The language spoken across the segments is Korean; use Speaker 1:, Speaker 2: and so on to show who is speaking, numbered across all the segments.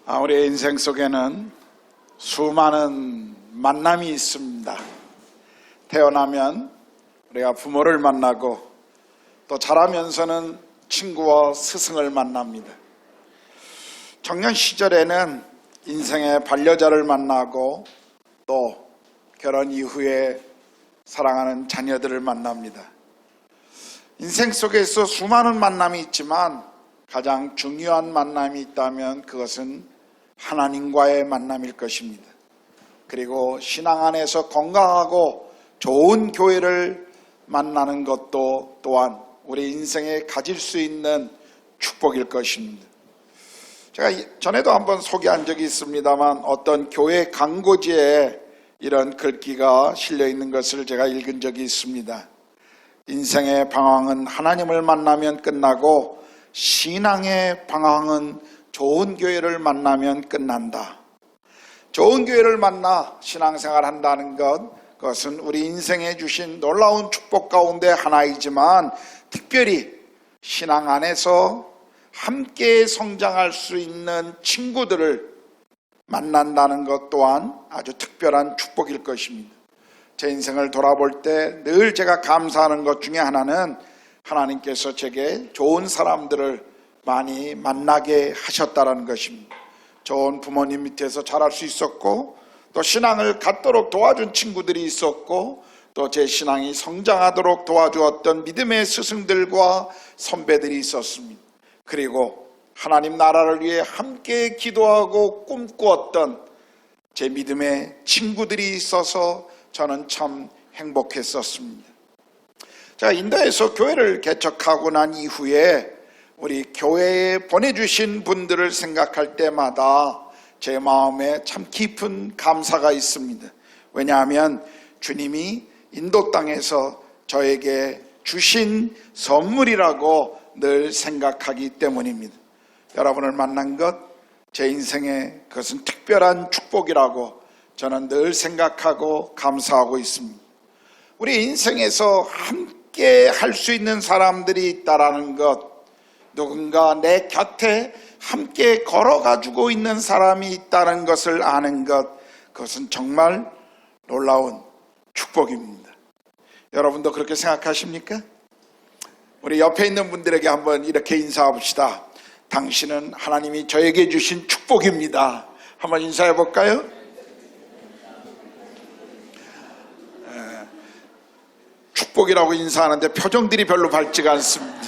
Speaker 1: 우리의 인생 속에는 수많은 만남이 있습니다. 태어나면 우리가 부모를 만나고 또 자라면서는 친구와 스승을 만납니다. 청년 시절에는 인생의 반려자를 만나고 또 결혼 이후에 사랑하는 자녀들을 만납니다. 인생 속에서 수많은 만남이 있지만 가장 중요한 만남이 있다면 그것은 하나님과의 만남일 것입니다. 그리고 신앙 안에서 건강하고 좋은 교회를 만나는 것도 또한 우리 인생에 가질 수 있는 축복일 것입니다. 제가 전에도 한번 소개한 적이 있습니다만 어떤 교회 광고지에 이런 글귀가 실려 있는 것을 제가 읽은 적이 있습니다. 인생의 방황은 하나님을 만나면 끝나고 신앙의 방황은 좋은 교회를 만나면 끝난다. 좋은 교회를 만나 신앙생활 한다는 그것은 우리 인생에 주신 놀라운 축복 가운데 하나이지만 특별히 신앙 안에서 함께 성장할 수 있는 친구들을 만난다는 것 또한 아주 특별한 축복일 것입니다. 제 인생을 돌아볼 때 늘 제가 감사하는 것 중에 하나는 하나님께서 제게 좋은 사람들을 많이 만나게 하셨다는 것입니다. 좋은 부모님 밑에서 자랄 수 있었고 또 신앙을 갖도록 도와준 친구들이 있었고 또 제 신앙이 성장하도록 도와주었던 믿음의 스승들과 선배들이 있었습니다. 그리고 하나님 나라를 위해 함께 기도하고 꿈꾸었던 제 믿음의 친구들이 있어서 저는 참 행복했었습니다. 제가 인도에서 교회를 개척하고 난 이후에 우리 교회에 보내주신 분들을 생각할 때마다 제 마음에 참 깊은 감사가 있습니다. 왜냐하면 주님이 인도 땅에서 저에게 주신 선물이라고 늘 생각하기 때문입니다. 여러분을 만난 것, 제 인생에 그것은 특별한 축복이라고 저는 늘 생각하고 감사하고 있습니다. 우리 인생에서 함께 할 수 있는 사람들이 있다는 것, 누군가 내 곁에 함께 걸어가지고 있는 사람이 있다는 것을 아는 것, 그것은 정말 놀라운 축복입니다. 여러분도 그렇게 생각하십니까? 우리 옆에 있는 분들에게 한번 이렇게 인사해봅시다. 당신은 하나님이 저에게 주신 축복입니다. 한번 인사해 볼까요? 축복이라고 인사하는데 표정들이 별로 밝지가 않습니다.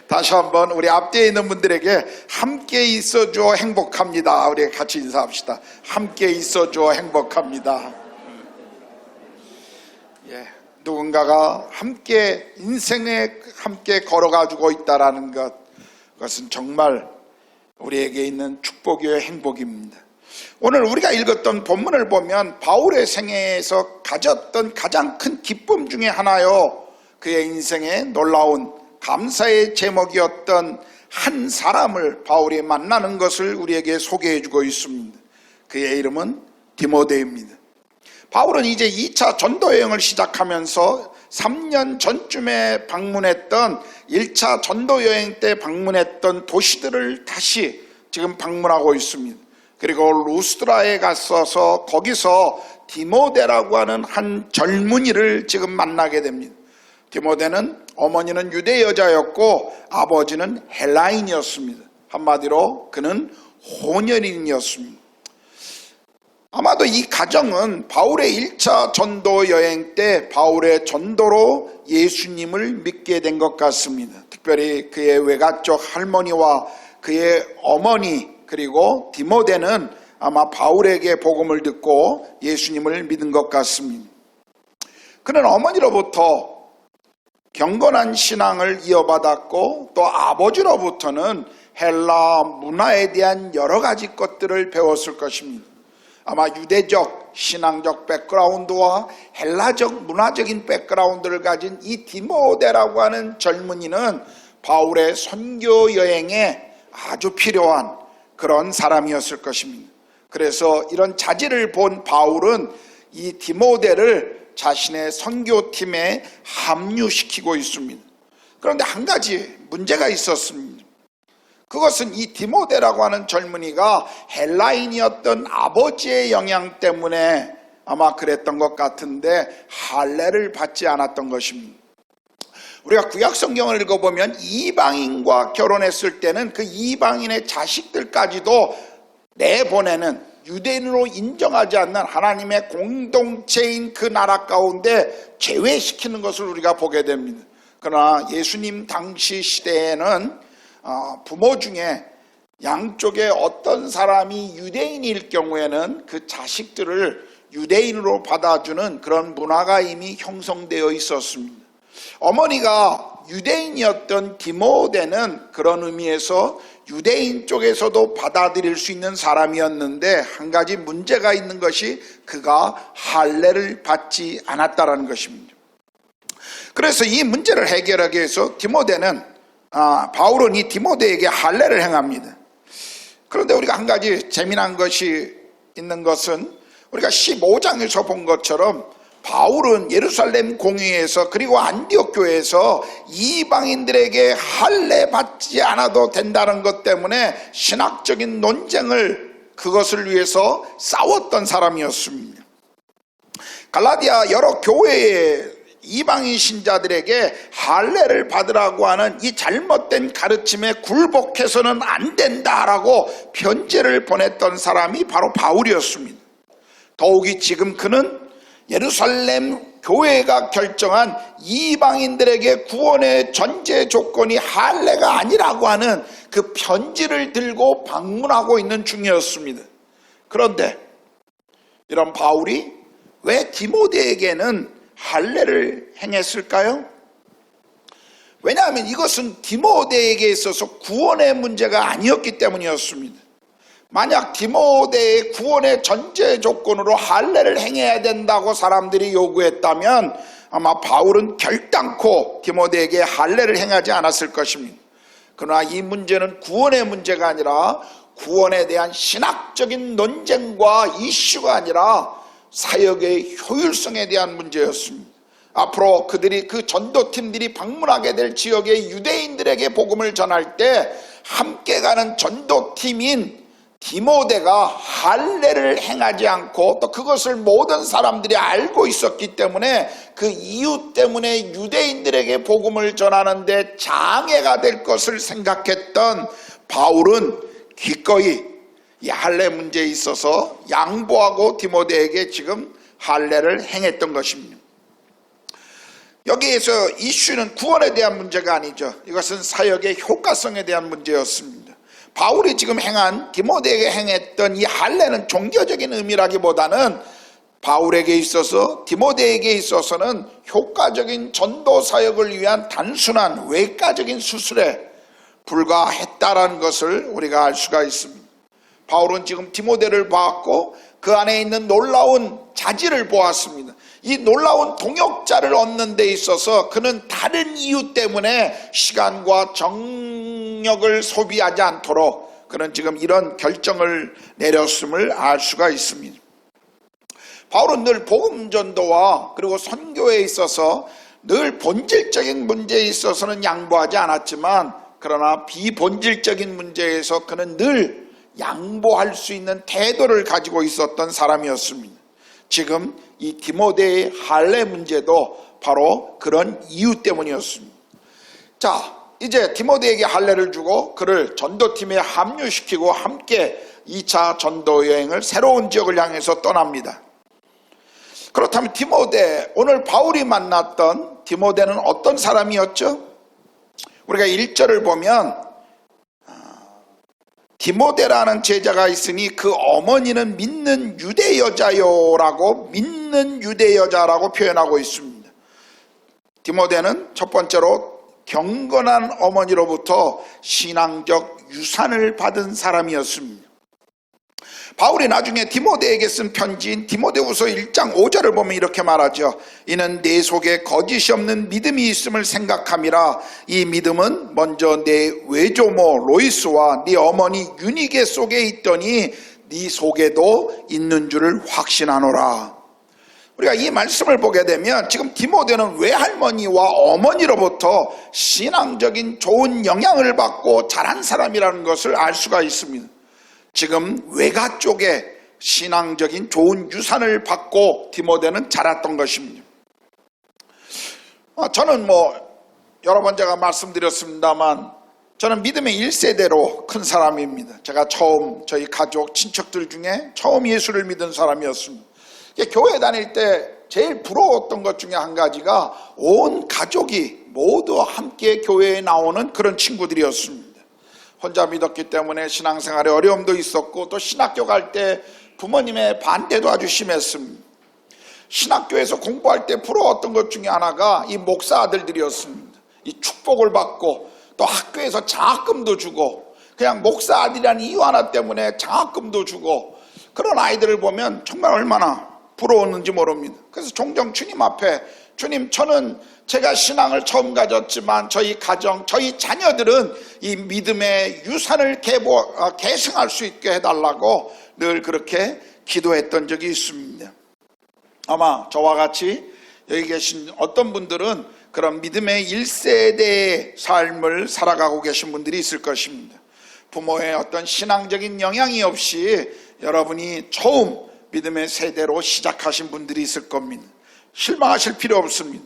Speaker 1: 다시 한번 우리 앞뒤에 있는 분들에게 함께 있어줘 행복합니다. 우리 같이 인사합시다. 함께 있어줘 행복합니다. 누군가가 함께 인생에 함께 걸어가지고 있다라는 것, 그것은 정말 우리에게 있는 축복이요 행복입니다. 오늘 우리가 읽었던 본문을 보면 바울의 생애에서 가졌던 가장 큰 기쁨 중에 하나요, 그의 인생에 놀라운 감사의 제목이었던 한 사람을 바울이 만나는 것을 우리에게 소개해주고 있습니다. 그의 이름은 디모데입니다. 바울은 이제 2차 전도 여행을 시작하면서 3년 전쯤에 방문했던 1차 전도 여행 때 방문했던 도시들을 다시 지금 방문하고 있습니다. 그리고 루스드라에 갔어서 거기서 디모데라고 하는 한 젊은이를 지금 만나게 됩니다. 디모데는 어머니는 유대 여자였고 아버지는 헬라인이었습니다. 한마디로 그는 혼혈인이었습니다. 아마도 이 가정은 바울의 1차 전도 여행 때 바울의 전도로 예수님을 믿게 된 것 같습니다. 특별히 그의 외가쪽 할머니와 그의 어머니 그리고 디모데는 아마 바울에게 복음을 듣고 예수님을 믿은 것 같습니다. 그는 어머니로부터 경건한 신앙을 이어받았고 또 아버지로부터는 헬라 문화에 대한 여러 가지 것들을 배웠을 것입니다. 아마 유대적 신앙적 백그라운드와 헬라적 문화적인 백그라운드를 가진 이 디모데라고 하는 젊은이는 바울의 선교 여행에 아주 필요한 그런 사람이었을 것입니다. 그래서 이런 자질을 본 바울은 이 디모데를 자신의 선교팀에 합류시키고 있습니다. 그런데 한 가지 문제가 있었습니다. 그것은 이 디모데라고 하는 젊은이가 헬라인이었던 아버지의 영향 때문에 아마 그랬던 것 같은데 할례를 받지 않았던 것입니다. 우리가 구약 성경을 읽어보면 이방인과 결혼했을 때는 그 이방인의 자식들까지도 내보내는, 유대인으로 인정하지 않는 하나님의 공동체인 그 나라 가운데 제외시키는 것을 우리가 보게 됩니다. 그러나 예수님 당시 시대에는 부모 중에 양쪽에 어떤 사람이 유대인일 경우에는 그 자식들을 유대인으로 받아주는 그런 문화가 이미 형성되어 있었습니다. 어머니가 유대인이었던 디모데는 그런 의미에서 유대인 쪽에서도 받아들일 수 있는 사람이었는데 한 가지 문제가 있는 것이 그가 할례를 받지 않았다는 것입니다. 그래서 이 문제를 해결하기 위해서 바울은 이 디모데에게 할례를 행합니다. 그런데 우리가 한 가지 재미난 것이 있는 것은 우리가 15장에서 본 것처럼 바울은 예루살렘 공회에서 그리고 안디옥 교회에서 이방인들에게 할례 받지 않아도 된다는 것 때문에 신학적인 논쟁을 그것을 위해서 싸웠던 사람이었습니다. 갈라디아 여러 교회의 이방인 신자들에게 할례를 받으라고 하는 이 잘못된 가르침에 굴복해서는 안 된다라고 편지를 보냈던 사람이 바로 바울이었습니다. 더욱이 지금 그는 예루살렘 교회가 결정한 이방인들에게 구원의 전제 조건이 할례가 아니라고 하는 그 편지를 들고 방문하고 있는 중이었습니다. 그런데 이런 바울이 왜 디모데에게는 할례를 행했을까요? 왜냐하면 이것은 디모데에게 있어서 구원의 문제가 아니었기 때문이었습니다. 만약 디모데의 구원의 전제 조건으로 할례를 행해야 된다고 사람들이 요구했다면 아마 바울은 결단코 디모데에게 할례를 행하지 않았을 것입니다. 그러나 이 문제는 구원의 문제가 아니라 구원에 대한 신학적인 논쟁과 이슈가 아니라 사역의 효율성에 대한 문제였습니다. 앞으로 그 전도팀들이 방문하게 될 지역의 유대인들에게 복음을 전할 때 함께 가는 전도팀인 디모데가 할례를 행하지 않고 또 그것을 모든 사람들이 알고 있었기 때문에 그 이유 때문에 유대인들에게 복음을 전하는데 장애가 될 것을 생각했던 바울은 기꺼이 이 할례 문제에 있어서 양보하고 디모데에게 지금 할례를 행했던 것입니다. 여기에서 이슈는 구원에 대한 문제가 아니죠. 이것은 사역의 효과성에 대한 문제였습니다. 바울이 지금 행한, 디모데에게 행했던 이 할례는 종교적인 의미라기보다는 바울에게 있어서, 디모데에게 있어서는 효과적인 전도 사역을 위한 단순한 외과적인 수술에 불과했다라는 것을 우리가 알 수가 있습니다. 바울은 지금 디모데를 보았고 그 안에 있는 놀라운 자질을 보았습니다. 이 놀라운 동역자를 얻는 데 있어서 그는 다른 이유 때문에 시간과 정력을 소비하지 않도록 그는 지금 이런 결정을 내렸음을 알 수가 있습니다. 바울은 늘 복음 전도와 그리고 선교에 있어서 늘 본질적인 문제에 있어서는 양보하지 않았지만 그러나 비본질적인 문제에서 그는 늘 양보할 수 있는 태도를 가지고 있었던 사람이었습니다. 지금 이 디모데의 할례 문제도 바로 그런 이유 때문이었습니다. 자, 이제 디모데에게 할례를 주고 그를 전도팀에 합류시키고 함께 2차 전도 여행을 새로운 지역을 향해서 떠납니다. 그렇다면 디모데, 오늘 바울이 만났던 디모데는 어떤 사람이었죠? 우리가 1절을 보면 디모데라는 제자가 있으니 그 어머니는 믿는 유대 여자요라고, 믿는 유대 여자라고 표현하고 있습니다. 디모데는 첫 번째로 경건한 어머니로부터 신앙적 유산을 받은 사람이었습니다. 바울이 나중에 디모데에게 쓴 편지인 디모데후서 1장 5절을 보면 이렇게 말하죠. 이는 내 속에 거짓이 없는 믿음이 있음을 생각함이라. 이 믿음은 먼저 내 외조모 로이스와 네 어머니 유니게 속에 있더니 네 속에도 있는 줄을 확신하노라. 우리가 이 말씀을 보게 되면 지금 디모데는 외할머니와 어머니로부터 신앙적인 좋은 영향을 받고 자란 사람이라는 것을 알 수가 있습니다. 지금 외가 쪽에 신앙적인 좋은 유산을 받고 디모데는 자랐던 것입니다. 저는 여러 번 제가 말씀드렸습니다만 저는 믿음의 1세대로 큰 사람입니다. 제가 처음 저희 가족 친척들 중에 처음 예수를 믿은 사람이었습니다. 교회 다닐 때 제일 부러웠던 것 중에 한 가지가 온 가족이 모두 함께 교회에 나오는 그런 친구들이었습니다. 혼자 믿었기 때문에 신앙생활에 어려움도 있었고 또 신학교 갈 때 부모님의 반대도 아주 심했습니다. 신학교에서 공부할 때 부러웠던 것 중에 하나가 이 목사 아들들이었습니다. 이 축복을 받고 또 학교에서 장학금도 주고 그냥 목사 아들이라는 이유 하나 때문에 장학금도 주고 그런 아이들을 보면 정말 얼마나 부러웠는지 모릅니다. 그래서 종종 주님 앞에 주님, 저는 제가 신앙을 처음 가졌지만 저희 가정, 저희 자녀들은 이 믿음의 유산을 계승할 수 있게 해달라고 늘 그렇게 기도했던 적이 있습니다. 아마 저와 같이 여기 계신 어떤 분들은 그런 믿음의 1세대의 삶을 살아가고 계신 분들이 있을 것입니다. 부모의 어떤 신앙적인 영향이 없이 여러분이 처음 믿음의 세대로 시작하신 분들이 있을 겁니다. 실망하실 필요 없습니다.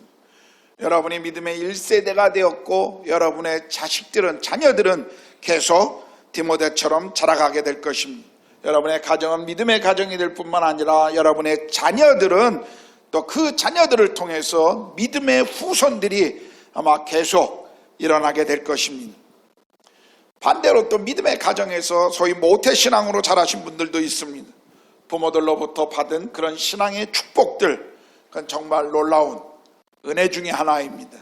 Speaker 1: 여러분이 믿음의 1세대가 되었고 여러분의 자녀들은 계속 디모데처럼 자라가게 될 것입니다. 여러분의 가정은 믿음의 가정이 될 뿐만 아니라 여러분의 자녀들은 또 그 자녀들을 통해서 믿음의 후손들이 아마 계속 일어나게 될 것입니다. 반대로 또 믿음의 가정에서 소위 모태신앙으로 자라신 분들도 있습니다. 부모들로부터 받은 그런 신앙의 축복들, 그건 정말 놀라운 은혜 중에 하나입니다.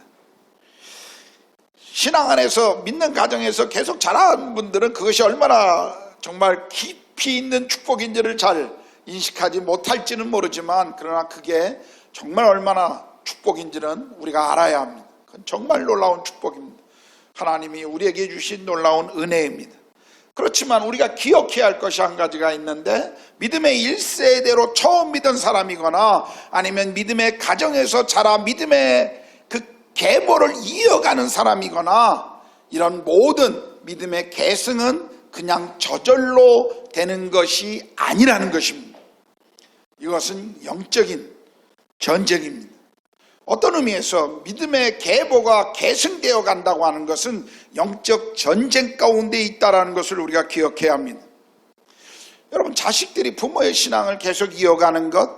Speaker 1: 신앙 안에서 믿는 가정에서 계속 자란 분들은 그것이 얼마나 정말 깊이 있는 축복인지를 잘 인식하지 못할지는 모르지만 그러나 그게 정말 얼마나 축복인지는 우리가 알아야 합니다. 그건 정말 놀라운 축복입니다. 하나님이 우리에게 주신 놀라운 은혜입니다. 그렇지만 우리가 기억해야 할 것이 한 가지가 있는데 믿음의 1세대로 처음 믿은 사람이거나 아니면 믿음의 가정에서 자라 믿음의 그 계보를 이어가는 사람이거나 이런 모든 믿음의 계승은 그냥 저절로 되는 것이 아니라는 것입니다. 이것은 영적인 전쟁입니다. 어떤 의미에서 믿음의 계보가 계승되어 간다고 하는 것은 영적 전쟁 가운데 있다는 것을 우리가 기억해야 합니다. 여러분, 자식들이 부모의 신앙을 계속 이어가는 것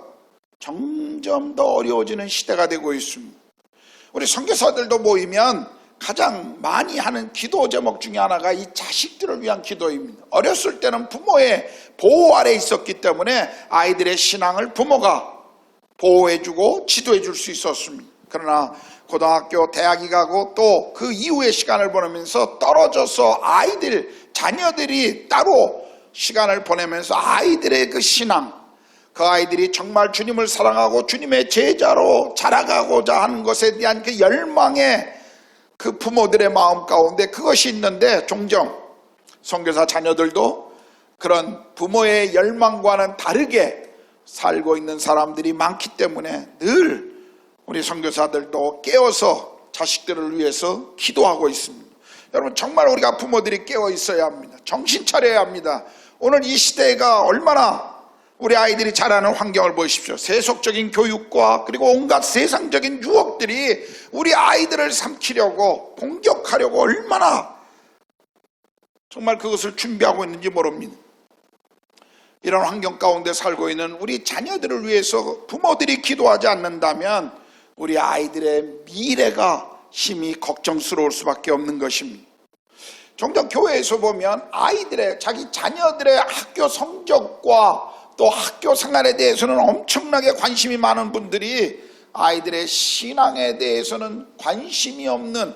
Speaker 1: 점점 더 어려워지는 시대가 되고 있습니다. 우리 선교사들도 모이면 가장 많이 하는 기도 제목 중에 하나가 이 자식들을 위한 기도입니다. 어렸을 때는 부모의 보호 아래 있었기 때문에 아이들의 신앙을 부모가 보호해주고 지도해줄 수 있었습니다. 그러나 고등학교, 대학이 가고 또 그 이후의 시간을 보내면서 떨어져서 자녀들이 따로 시간을 보내면서 아이들의 그 신앙, 그 아이들이 정말 주님을 사랑하고 주님의 제자로 자라가고자 하는 것에 대한 그 열망의 그 부모들의 마음 가운데 그것이 있는데 종종 선교사 자녀들도 그런 부모의 열망과는 다르게 살고 있는 사람들이 많기 때문에 늘 우리 선교사들도 깨어서 자식들을 위해서 기도하고 있습니다. 여러분, 정말 우리가 부모들이 깨어 있어야 합니다. 정신 차려야 합니다. 오늘 이 시대가 얼마나 우리 아이들이 자라는 환경을 보십시오. 세속적인 교육과 그리고 온갖 세상적인 유혹들이 우리 아이들을 삼키려고 공격하려고 얼마나 정말 그것을 준비하고 있는지 모릅니다. 이런 환경 가운데 살고 있는 우리 자녀들을 위해서 부모들이 기도하지 않는다면 우리 아이들의 미래가 심히 걱정스러울 수밖에 없는 것입니다. 종종 교회에서 보면 자기 자녀들의 학교 성적과 또 학교 생활에 대해서는 엄청나게 관심이 많은 분들이 아이들의 신앙에 대해서는 관심이 없는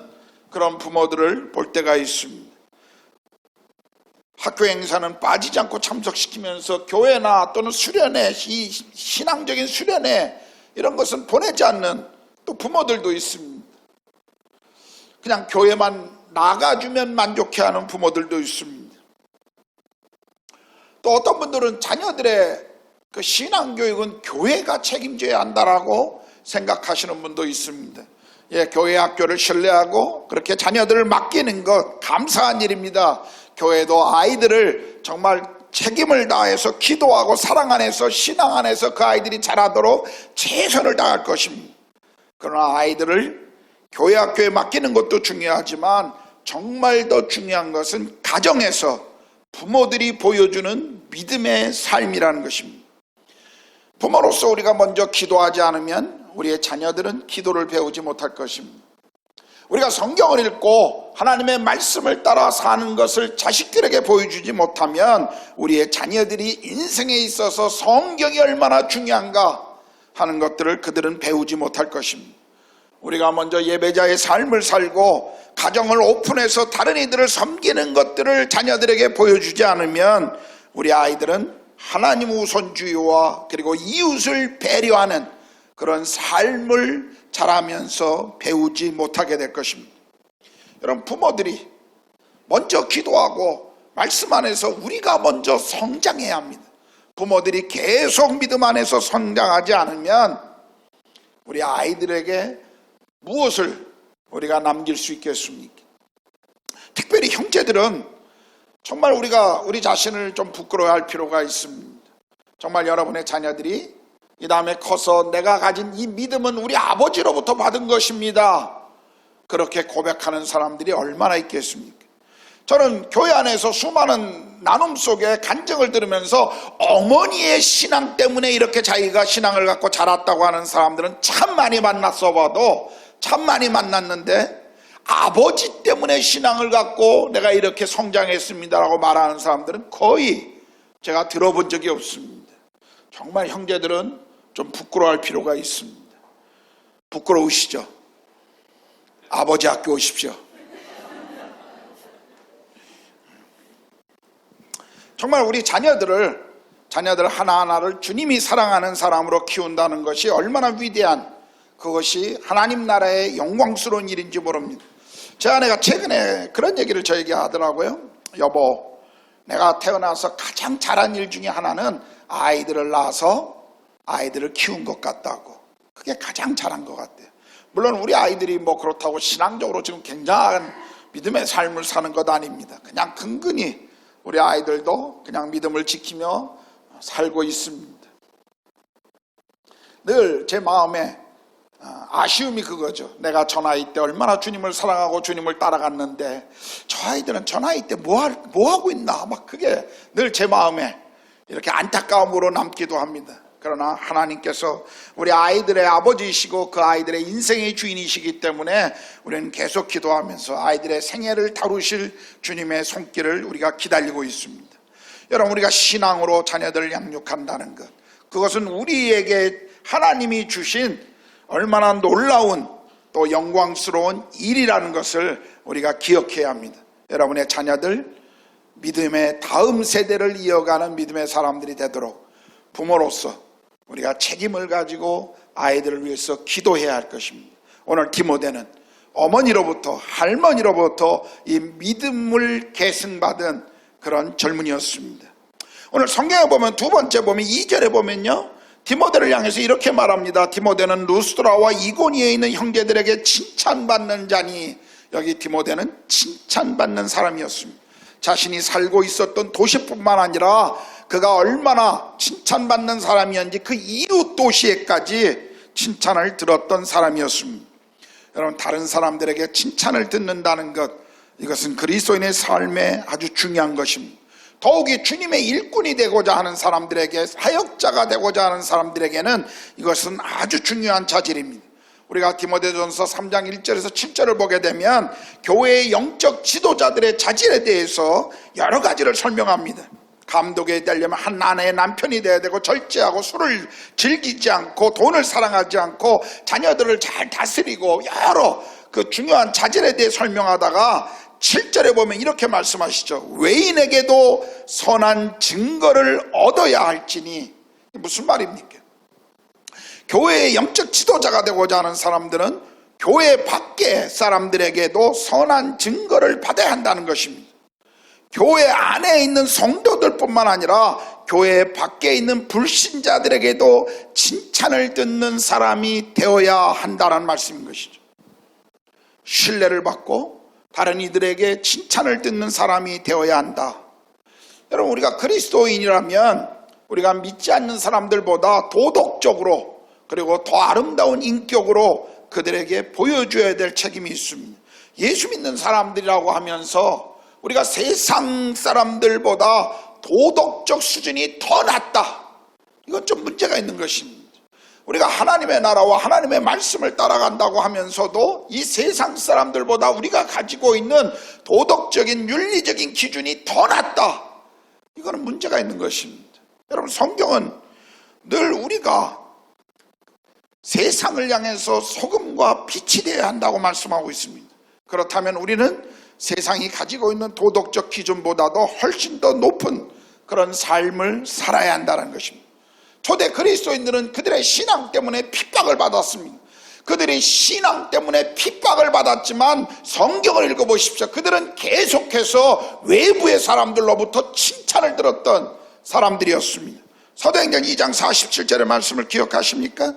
Speaker 1: 그런 부모들을 볼 때가 있습니다. 학교 행사는 빠지지 않고 참석시키면서 교회나 또는 수련회, 이 신앙적인 수련회 이런 것은 보내지 않는 또 부모들도 있습니다. 그냥 교회만 나가주면 만족해하는 부모들도 있습니다. 또 어떤 분들은 자녀들의 그 신앙교육은 교회가 책임져야 한다라고 생각하시는 분도 있습니다. 예, 교회 학교를 신뢰하고 그렇게 자녀들을 맡기는 것 감사한 일입니다. 교회도 아이들을 정말 책임을 다해서 기도하고 사랑 안에서 신앙 안에서 그 아이들이 자라도록 최선을 다할 것입니다. 그러나 아이들을 교회 학교에 맡기는 것도 중요하지만 정말 더 중요한 것은 가정에서 부모들이 보여주는 믿음의 삶이라는 것입니다. 부모로서 우리가 먼저 기도하지 않으면 우리의 자녀들은 기도를 배우지 못할 것입니다. 우리가 성경을 읽고 하나님의 말씀을 따라 사는 것을 자식들에게 보여주지 못하면 우리의 자녀들이 인생에 있어서 성경이 얼마나 중요한가 하는 것들을 그들은 배우지 못할 것입니다. 우리가 먼저 예배자의 삶을 살고 가정을 오픈해서 다른 이들을 섬기는 것들을 자녀들에게 보여주지 않으면 우리 아이들은 하나님 우선주의와 그리고 이웃을 배려하는 그런 삶을 자라면서 배우지 못하게 될 것입니다. 여러분, 부모들이 먼저 기도하고 말씀 안에서 우리가 먼저 성장해야 합니다. 부모들이 계속 믿음 안에서 성장하지 않으면 우리 아이들에게 무엇을 우리가 남길 수 있겠습니까? 특별히 형제들은 정말 우리가 우리 자신을 좀 부끄러워할 필요가 있습니다. 정말 여러분의 자녀들이 이 다음에 커서 내가 가진 이 믿음은 우리 아버지로부터 받은 것입니다, 그렇게 고백하는 사람들이 얼마나 있겠습니까? 저는 교회 안에서 수많은 나눔 속에 간증을 들으면서 어머니의 신앙 때문에 이렇게 자기가 신앙을 갖고 자랐다고 하는 사람들은 참 많이 만났어 봐도 참 많이 만났는데, 아버지 때문에 신앙을 갖고 내가 이렇게 성장했습니다라고 말하는 사람들은 거의 제가 들어본 적이 없습니다. 정말 형제들은 좀 부끄러워할 필요가 있습니다. 부끄러우시죠? 아버지 학교 오십시오. 정말 우리 자녀들을 하나하나를 주님이 사랑하는 사람으로 키운다는 것이 얼마나 위대한, 그것이 하나님 나라의 영광스러운 일인지 모릅니다. 제 아내가 최근에 그런 얘기를 저에게 하더라고요. 여보, 내가 태어나서 가장 잘한 일 중에 하나는 아이들을 낳아서 아이들을 키운 것 같다고. 그게 가장 잘한 것 같대요. 물론 우리 아이들이 뭐 그렇다고 신앙적으로 지금 굉장한 믿음의 삶을 사는 것 아닙니다. 그냥 근근히 우리 아이들도 그냥 믿음을 지키며 살고 있습니다. 늘 제 마음에 아쉬움이 그거죠. 내가 저 나이 때 얼마나 주님을 사랑하고 주님을 따라갔는데 저 아이들은 저 나이 때 뭐 하고 있나, 막 그게 늘 제 마음에 이렇게 안타까움으로 남기도 합니다. 그러나 하나님께서 우리 아이들의 아버지이시고 그 아이들의 인생의 주인이시기 때문에 우리는 계속 기도하면서 아이들의 생애를 다루실 주님의 손길을 우리가 기다리고 있습니다. 여러분, 우리가 신앙으로 자녀들을 양육한다는 것, 그것은 우리에게 하나님이 주신 얼마나 놀라운 또 영광스러운 일이라는 것을 우리가 기억해야 합니다. 여러분의 자녀들 믿음의 다음 세대를 이어가는 믿음의 사람들이 되도록 부모로서 우리가 책임을 가지고 아이들을 위해서 기도해야 할 것입니다. 오늘 디모데는 어머니로부터 할머니로부터 이 믿음을 계승받은 그런 젊은이였습니다. 오늘 성경에 보면 두 번째 보면 2절에 보면요, 디모데를 향해서 이렇게 말합니다. 디모데는 루스드라와 이고니에 있는 형제들에게 칭찬받는 자니, 여기 디모데는 칭찬받는 사람이었습니다. 자신이 살고 있었던 도시뿐만 아니라 그가 얼마나 칭찬받는 사람이었는지 그 이웃 도시에까지 칭찬을 들었던 사람이었습니다. 여러분, 다른 사람들에게 칭찬을 듣는다는 것, 이것은 그리스도인의 삶에 아주 중요한 것입니다. 더욱이 주님의 일꾼이 되고자 하는 사람들에게, 사역자가 되고자 하는 사람들에게는 이것은 아주 중요한 자질입니다. 우리가 디모데전서 3장 1절에서 7절을 보게 되면 교회의 영적 지도자들의 자질에 대해서 여러 가지를 설명합니다. 감독에 되려면 한 아내의 남편이 돼야 되고, 절제하고 술을 즐기지 않고 돈을 사랑하지 않고 자녀들을 잘 다스리고, 여러 그 중요한 자질에 대해 설명하다가 7절에 보면 이렇게 말씀하시죠. 외인에게도 선한 증거를 얻어야 할지니. 무슨 말입니까? 교회의 영적 지도자가 되고자 하는 사람들은 교회 밖의 사람들에게도 선한 증거를 받아야 한다는 것입니다. 교회 안에 있는 성도들뿐만 아니라 교회 밖에 있는 불신자들에게도 칭찬을 듣는 사람이 되어야 한다는 말씀인 것이죠. 신뢰를 받고 다른 이들에게 칭찬을 듣는 사람이 되어야 한다. 여러분, 우리가 그리스도인이라면 우리가 믿지 않는 사람들보다 도덕적으로 그리고 더 아름다운 인격으로 그들에게 보여줘야 될 책임이 있습니다. 예수 믿는 사람들이라고 하면서 우리가 세상 사람들보다 도덕적 수준이 더 낮다, 이건 좀 문제가 있는 것입니다. 우리가 하나님의 나라와 하나님의 말씀을 따라간다고 하면서도 이 세상 사람들보다 우리가 가지고 있는 도덕적인 윤리적인 기준이 더 낮다, 이거는 문제가 있는 것입니다. 여러분, 성경은 늘 우리가 세상을 향해서 소금과 빛이 되어야 한다고 말씀하고 있습니다. 그렇다면 우리는 세상이 가지고 있는 도덕적 기준보다도 훨씬 더 높은 그런 삶을 살아야 한다는 것입니다. 초대 그리스도인들은 그들의 신앙 때문에 핍박을 받았습니다. 그들이 신앙 때문에 핍박을 받았지만 성경을 읽어보십시오. 그들은 계속해서 외부의 사람들로부터 칭찬을 들었던 사람들이었습니다. 사도행전 2장 47절의 말씀을 기억하십니까?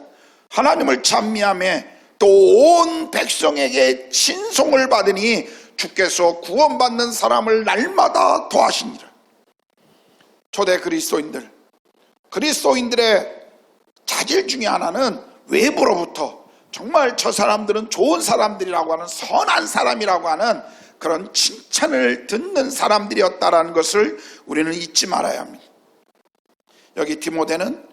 Speaker 1: 하나님을 찬미하며 또 온 백성에게 친송을 받으니 주께서 구원받는 사람을 날마다 더하시니라. 초대 그리스도인들의 자질 중에 하나는 외부로부터 정말 저 사람들은 좋은 사람들이라고 하는, 선한 사람이라고 하는 그런 칭찬을 듣는 사람들이었다라는 것을 우리는 잊지 말아야 합니다. 여기 디모데는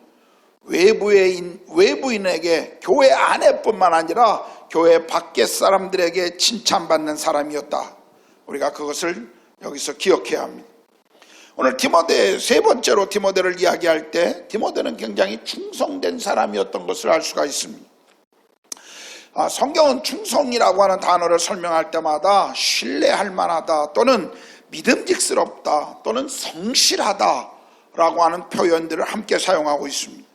Speaker 1: 외부인에게 교회 안에뿐만 아니라 교회 밖의 사람들에게 칭찬받는 사람이었다. 우리가 그것을 여기서 기억해야 합니다. 오늘 디모데, 세 번째로 디모데를 이야기할 때 디모데는 굉장히 충성된 사람이었던 것을 알 수가 있습니다. 성경은 충성이라고 하는 단어를 설명할 때마다 신뢰할 만하다 또는 믿음직스럽다 또는 성실하다 라고 하는 표현들을 함께 사용하고 있습니다.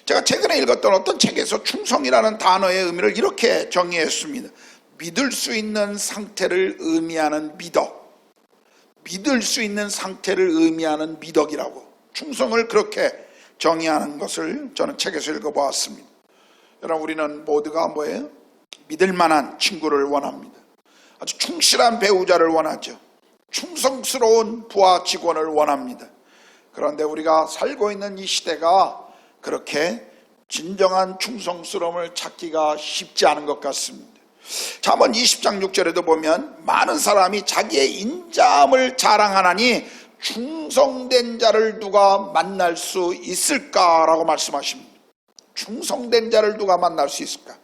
Speaker 1: 제가 최근에 읽었던 어떤 책에서 충성이라는 단어의 의미를 이렇게 정의했습니다. 믿을 수 있는 상태를 의미하는 미덕, 믿을 수 있는 상태를 의미하는 미덕이라고, 충성을 그렇게 정의하는 것을 저는 책에서 읽어보았습니다. 여러분, 우리는 모두가 뭐예요? 믿을 만한 친구를 원합니다. 아주 충실한 배우자를 원하죠. 충성스러운 부하 직원을 원합니다. 그런데 우리가 살고 있는 이 시대가 그렇게 진정한 충성스러움을 찾기가 쉽지 않은 것 같습니다. 잠언 20장 6절에도 보면 많은 사람이 자기의 인자함을 자랑하나니 충성된 자를 누가 만날 수 있을까라고 말씀하십니다. 충성된 자를 누가 만날 수 있을까?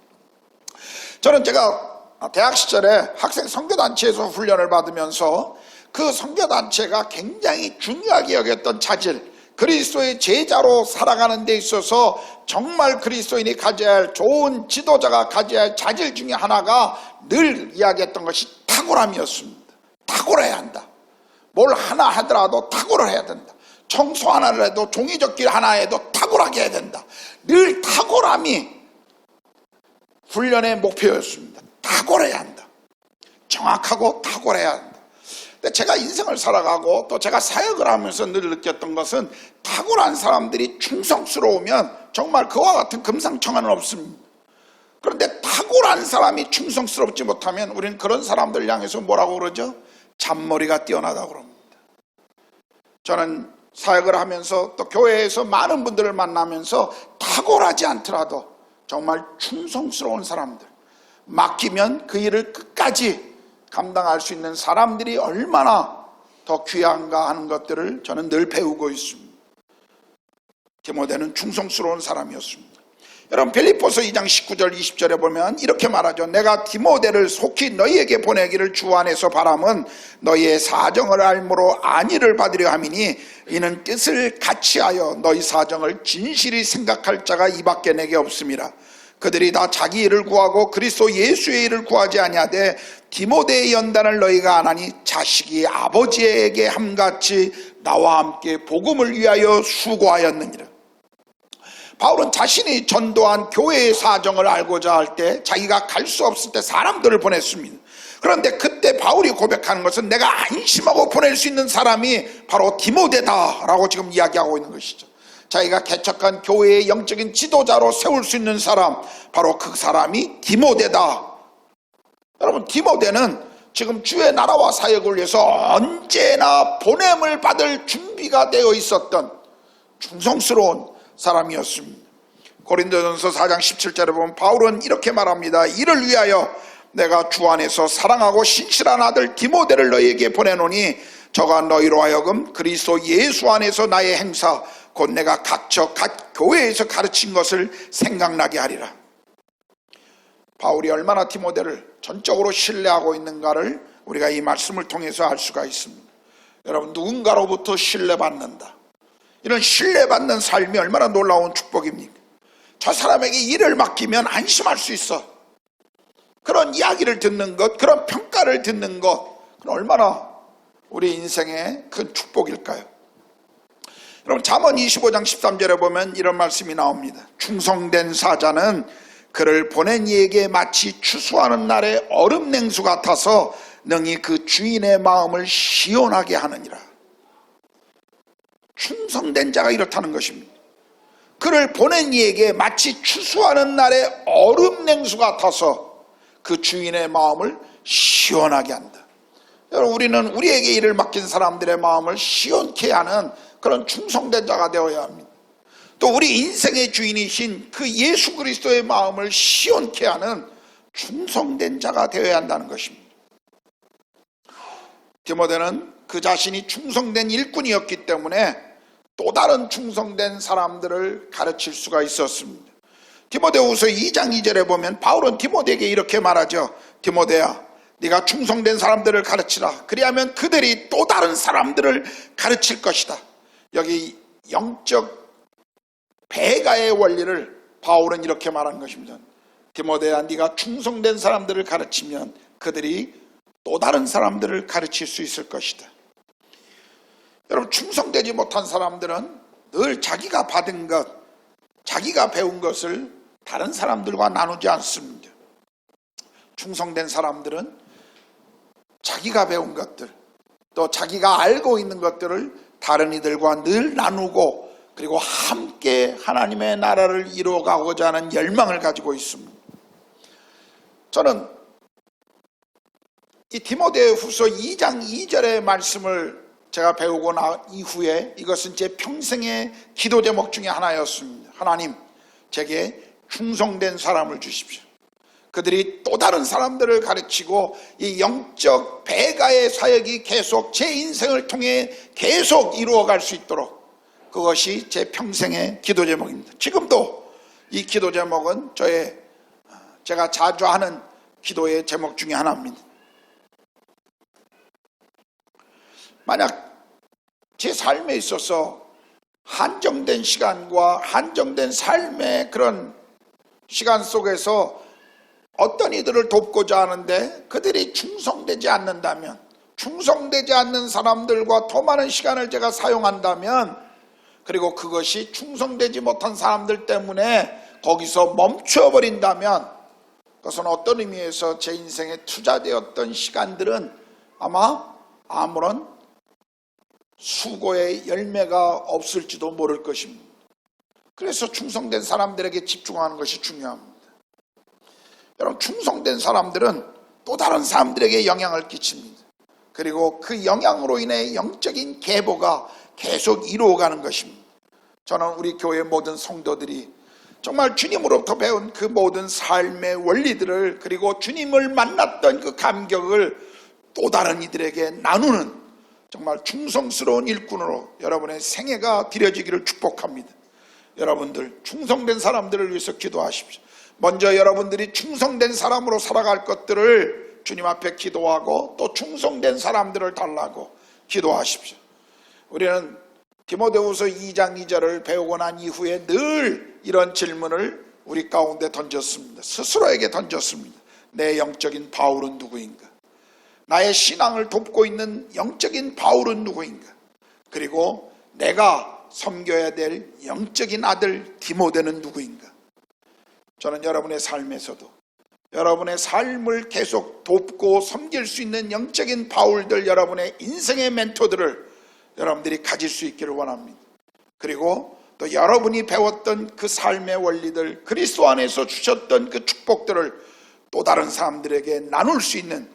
Speaker 1: 저는 제가 대학 시절에 학생 선교단체에서 훈련을 받으면서 그 선교단체가 굉장히 중요하게 여겼던 자질, 그리스도의 제자로 살아가는 데 있어서 정말 그리스도인이 가져야 할, 좋은 지도자가 가져야 할 자질 중에 하나가 늘 이야기했던 것이 탁월함이었습니다. 탁월해야 한다. 뭘 하나 하더라도 탁월을 해야 된다. 청소 하나를 해도, 종이접기 하나 해도 탁월하게 해야 된다. 늘 탁월함이 훈련의 목표였습니다. 탁월해야 한다. 정확하고 탁월해야 한다. 근데 제가 인생을 살아가고 또 제가 사역을 하면서 늘 느꼈던 것은 탁월한 사람들이 충성스러우면 정말 그와 같은 금상첨화는 없습니다. 그런데 탁월한 사람이 충성스럽지 못하면 우리는 그런 사람들 향해서 뭐라고 그러죠? 잔머리가 뛰어나다고 그럽니다. 저는 사역을 하면서 또 교회에서 많은 분들을 만나면서 탁월하지 않더라도 정말 충성스러운 사람들, 맡기면 그 일을 끝까지 감당할 수 있는 사람들이 얼마나 더 귀한가 하는 것들을 저는 늘 배우고 있습니다. 디모데는 충성스러운 사람이었습니다. 여러분, 빌립보서 2장 19절 20절에 보면 이렇게 말하죠. 내가 디모데를 속히 너희에게 보내기를 주 안에서 바람은 너희의 사정을 알므로 안위를 받으려 함이니 이는 뜻을 같이하여 너희 사정을 진실히 생각할 자가 이밖에 내게 없음이라. 그들이 다 자기 일을 구하고 그리스도 예수의 일을 구하지 아니하되 디모데의 연단을 너희가 안 하니 자식이 아버지에게 함같이 나와 함께 복음을 위하여 수고하였느니라. 바울은 자신이 전도한 교회의 사정을 알고자 할 때 자기가 갈 수 없을 때 사람들을 보냈습니다. 그런데 그때 바울이 고백하는 것은 내가 안심하고 보낼 수 있는 사람이 바로 디모데다라고 지금 이야기하고 있는 것이죠. 자기가 개척한 교회의 영적인 지도자로 세울 수 있는 사람, 바로 그 사람이 디모데다. 여러분, 디모데는 지금 주의 나라와 사역을 위해서 언제나 보냄을 받을 준비가 되어 있었던 충성스러운 사람이었습니다. 고린도전서 4장 17절에 보면 바울은 이렇게 말합니다. 이를 위하여 내가 주 안에서 사랑하고 신실한 아들 디모데를 너희에게 보내노니 저가 너희로 하여금 그리스도 예수 안에서 나의 행사 곧 내가 각처 각 교회에서 가르친 것을 생각나게 하리라. 바울이 얼마나 디모데를 전적으로 신뢰하고 있는가를 우리가 이 말씀을 통해서 알 수가 있습니다. 여러분, 누군가로부터 신뢰받는다, 이런 신뢰받는 삶이 얼마나 놀라운 축복입니까? 저 사람에게 일을 맡기면 안심할 수 있어. 그런 이야기를 듣는 것, 그런 평가를 듣는 것, 그건 얼마나 우리 인생의 큰 축복일까요? 여러분, 잠언 25장 13절에 보면 이런 말씀이 나옵니다. 충성된 사자는 그를 보낸 이에게 마치 추수하는 날의 얼음 냉수 같아서 능히 그 주인의 마음을 시원하게 하느니라. 충성된 자가 이렇다는 것입니다. 그를 보낸 이에게 마치 추수하는 날의 얼음 냉수 같아서 그 주인의 마음을 시원하게 한다. 여러분, 우리는 우리에게 일을 맡긴 사람들의 마음을 시원케 하는 그런 충성된 자가 되어야 합니다. 또 우리 인생의 주인이신 그 예수 그리스도의 마음을 시원케 하는 충성된 자가 되어야 한다는 것입니다. 디모데는 그 자신이 충성된 일꾼이었기 때문에 또 다른 충성된 사람들을 가르칠 수가 있었습니다. 디모데후서 2장 2절에 보면 바울은 디모데에게 이렇게 말하죠. 디모데야, 네가 충성된 사람들을 가르치라. 그리하면 그들이 또 다른 사람들을 가르칠 것이다. 여기 영적 배가의 원리를 바울은 이렇게 말하는 것입니다. 디모데야, 네가 충성된 사람들을 가르치면 그들이 또 다른 사람들을 가르칠 수 있을 것이다. 여러분, 충성되지 못한 사람들은 늘 자기가 받은 것, 자기가 배운 것을 다른 사람들과 나누지 않습니다. 충성된 사람들은 자기가 배운 것들, 또 자기가 알고 있는 것들을 다른 이들과 늘 나누고, 그리고 함께 하나님의 나라를 이루어가고자 하는 열망을 가지고 있습니다. 저는 이 디모데후서 2장 2절의 말씀을 제가 배우고 난 이후에 이것은 제 평생의 기도 제목 중에 하나였습니다. 하나님, 제게 충성된 사람을 주십시오. 그들이 또 다른 사람들을 가르치고 이 영적 배가의 사역이 계속 제 인생을 통해 계속 이루어갈 수 있도록, 그것이 제 평생의 기도 제목입니다. 지금도 이 기도 제목은 제가 자주 하는 기도의 제목 중에 하나입니다. 만약 제 삶에 있어서 한정된 시간과 한정된 삶의 그런 시간 속에서 어떤 이들을 돕고자 하는데 그들이 충성되지 않는다면, 충성되지 않는 사람들과 더 많은 시간을 제가 사용한다면, 그리고 그것이 충성되지 못한 사람들 때문에 거기서 멈춰버린다면, 그것은 어떤 의미에서 제 인생에 투자되었던 시간들은 아마 아무런 수고의 열매가 없을지도 모를 것입니다. 그래서 충성된 사람들에게 집중하는 것이 중요합니다. 여러분, 충성된 사람들은 또 다른 사람들에게 영향을 끼칩니다. 그리고 그 영향으로 인해 영적인 계보가 계속 이루어가는 것입니다. 저는 우리 교회 모든 성도들이 정말 주님으로부터 배운 그 모든 삶의 원리들을, 그리고 주님을 만났던 그 감격을 또 다른 이들에게 나누는 정말 충성스러운 일꾼으로 여러분의 생애가 드려지기를 축복합니다. 여러분들 충성된 사람들을 위해서 기도하십시오. 먼저 여러분들이 충성된 사람으로 살아갈 것들을 주님 앞에 기도하고, 또 충성된 사람들을 달라고 기도하십시오. 우리는 디모데후서 2장 2절을 배우고 난 이후에 늘 이런 질문을 우리 가운데 던졌습니다. 스스로에게 던졌습니다. 내 영적인 바울은 누구인가? 나의 신앙을 돕고 있는 영적인 바울은 누구인가? 그리고 내가 섬겨야 될 영적인 아들 디모데는 누구인가? 저는 여러분의 삶에서도 여러분의 삶을 계속 돕고 섬길 수 있는 영적인 바울들, 여러분의 인생의 멘토들을 여러분들이 가질 수 있기를 원합니다. 그리고 또 여러분이 배웠던 그 삶의 원리들, 그리스도 안에서 주셨던 그 축복들을 또 다른 사람들에게 나눌 수 있는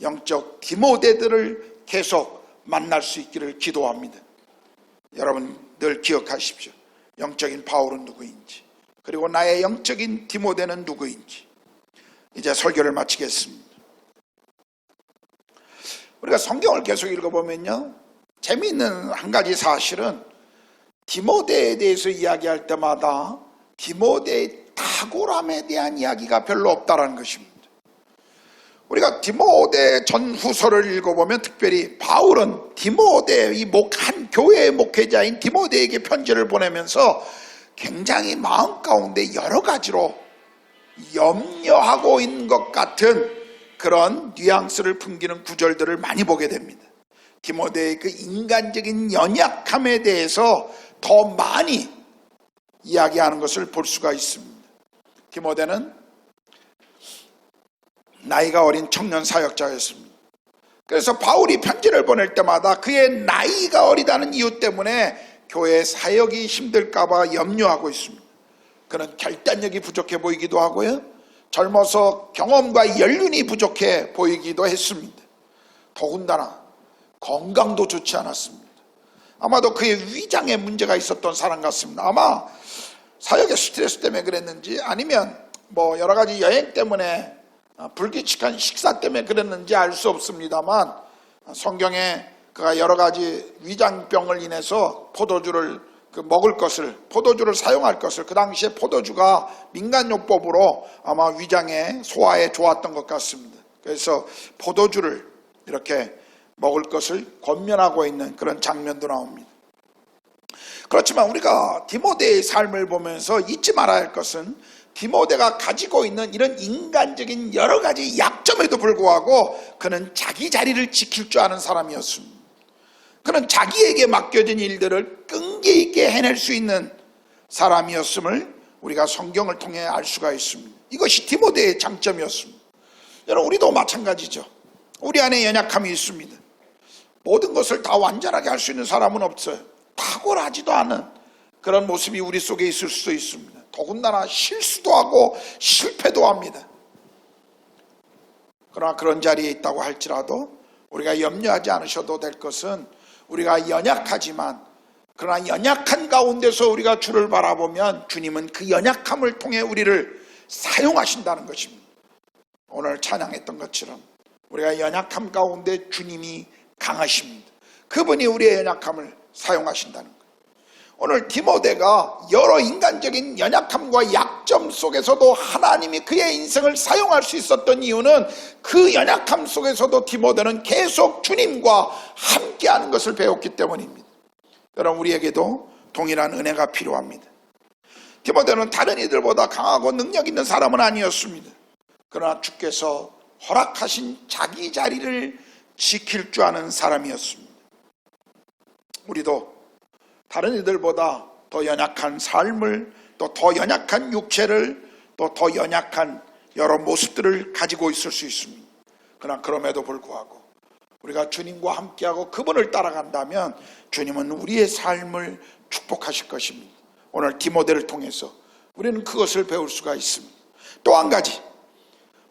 Speaker 1: 영적 디모데들을 계속 만날 수 있기를 기도합니다. 여러분 늘 기억하십시오. 영적인 바울은 누구인지, 그리고 나의 영적인 디모데는 누구인지. 이제 설교를 마치겠습니다. 우리가 성경을 계속 읽어보면요, 재미있는 한 가지 사실은 디모데에 대해서 이야기할 때마다 디모데의 탁월함에 대한 이야기가 별로 없다는 것입니다. 우리가 디모데 전후서를 읽어보면 특별히 바울은 디모데, 한 교회의 목회자인 디모데에게 편지를 보내면서 굉장히 마음 가운데 여러 가지로 염려하고 있는 것 같은 그런 뉘앙스를 풍기는 구절들을 많이 보게 됩니다. 디모데의 그 인간적인 연약함에 대해서 더 많이 이야기하는 것을 볼 수가 있습니다. 디모데는 나이가 어린 청년 사역자였습니다. 그래서 바울이 편지를 보낼 때마다 그의 나이가 어리다는 이유 때문에 교회 사역이 힘들까봐 염려하고 있습니다. 그는 결단력이 부족해 보이기도 하고요, 젊어서 경험과 연륜이 부족해 보이기도 했습니다. 더군다나 건강도 좋지 않았습니다. 아마도 그의 위장에 문제가 있었던 사람 같습니다. 아마 사역의 스트레스 때문에 그랬는지, 아니면 여러 가지 여행 때문에 불규칙한 식사 때문에 그랬는지 알 수 없습니다만, 성경에 그가 여러 가지 위장병을 인해서 포도주를 사용할 것을, 그 당시에 포도주가 민간요법으로 아마 위장에, 소화에 좋았던 것 같습니다. 그래서 포도주를 이렇게 먹을 것을 권면하고 있는 그런 장면도 나옵니다. 그렇지만 우리가 디모데의 삶을 보면서 잊지 말아야 할 것은, 디모데가 가지고 있는 이런 인간적인 여러 가지 약점에도 불구하고 그는 자기 자리를 지킬 줄 아는 사람이었습니다. 그는 자기에게 맡겨진 일들을 끈기 있게 해낼 수 있는 사람이었음을 우리가 성경을 통해 알 수가 있습니다. 이것이 디모데의 장점이었습니다. 여러분, 우리도 마찬가지죠. 우리 안에 연약함이 있습니다. 모든 것을 다 완전하게 할 수 있는 사람은 없어요. 탁월하지도 않은 그런 모습이 우리 속에 있을 수도 있습니다. 더군다나 실수도 하고 실패도 합니다. 그러나 그런 자리에 있다고 할지라도 우리가 염려하지 않으셔도 될 것은, 우리가 연약하지만, 그러나 연약한 가운데서 우리가 주를 바라보면 주님은 그 연약함을 통해 우리를 사용하신다는 것입니다. 오늘 찬양했던 것처럼 우리가 연약함 가운데 주님이 강하십니다. 그분이 우리의 연약함을 사용하신다는 거예요. 오늘 디모데가 여러 인간적인 연약함과 약점 속에서도 하나님이 그의 인생을 사용할 수 있었던 이유는, 그 연약함 속에서도 디모데는 계속 주님과 함께하는 것을 배웠기 때문입니다. 여러분, 우리에게도 동일한 은혜가 필요합니다. 디모데는 다른 이들보다 강하고 능력 있는 사람은 아니었습니다. 그러나 주께서 허락하신 자기 자리를 지킬 줄 아는 사람이었습니다. 우리도 다른 이들보다 더 연약한 삶을, 또 더 연약한 육체를, 또 더 연약한 여러 모습들을 가지고 있을 수 있습니다. 그러나 그럼에도 불구하고 우리가 주님과 함께하고 그분을 따라간다면 주님은 우리의 삶을 축복하실 것입니다. 오늘 디모데를 통해서 우리는 그것을 배울 수가 있습니다. 또 한 가지,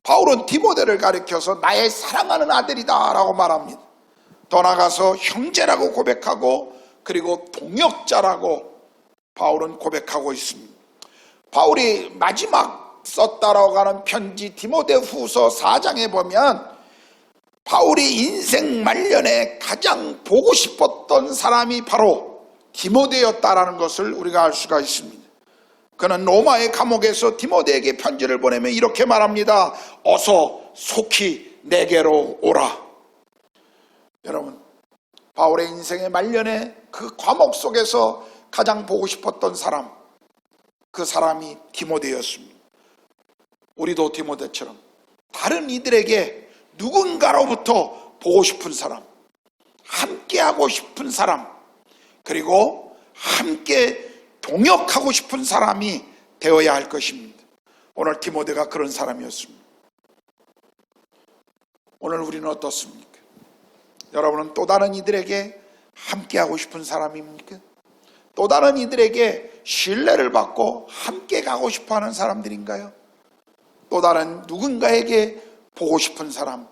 Speaker 1: 바울은 디모데를 가리켜서 나의 사랑하는 아들이다 라고 말합니다. 더 나아가서 형제라고 고백하고, 그리고 동역자라고 바울은 고백하고 있습니다. 바울이 마지막 썼다라고 하는 편지 디모데 후서 4장에 보면, 바울이 인생 말년에 가장 보고 싶었던 사람이 바로 디모데였다라는 것을 우리가 알 수가 있습니다. 그는 로마의 감옥에서 디모데에게 편지를 보내며 이렇게 말합니다. 어서 속히 내게로 오라. 여러분, 바울의 인생의 말년에 그 과목 속에서 가장 보고 싶었던 사람, 그 사람이 디모데였습니다. 우리도 디모데처럼 다른 이들에게 누군가로부터 보고 싶은 사람, 함께하고 싶은 사람, 그리고 함께 동역하고 싶은 사람이 되어야 할 것입니다. 오늘 디모데가 그런 사람이었습니다. 오늘 우리는 어떻습니까? 여러분은 또 다른 이들에게 함께하고 싶은 사람입니까? 또 다른 이들에게 신뢰를 받고 함께 가고 싶어하는 사람들인가요? 또 다른 누군가에게 보고 싶은 사람,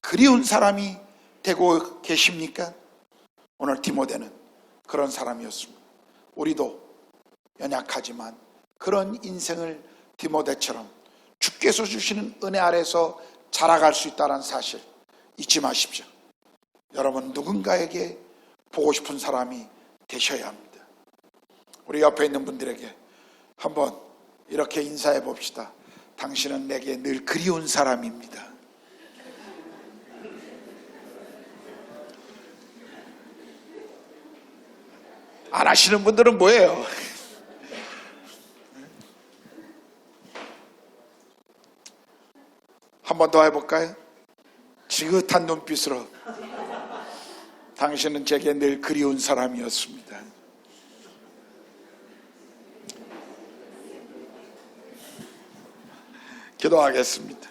Speaker 1: 그리운 사람이 되고 계십니까? 오늘 디모데는 그런 사람이었습니다. 우리도 연약하지만 그런 인생을 디모데처럼 주께서 주시는 은혜 아래서 자라갈 수 있다는 사실 잊지 마십시오. 여러분 누군가에게 보고 싶은 사람이 되셔야 합니다. 우리 옆에 있는 분들에게 한번 이렇게 인사해 봅시다. 당신은 내게 늘 그리운 사람입니다. 안 하시는 분들은 뭐예요? 한 번 더 해볼까요? 지긋한 눈빛으로 당신은 제게 늘 그리운 사람이었습니다. 기도하겠습니다.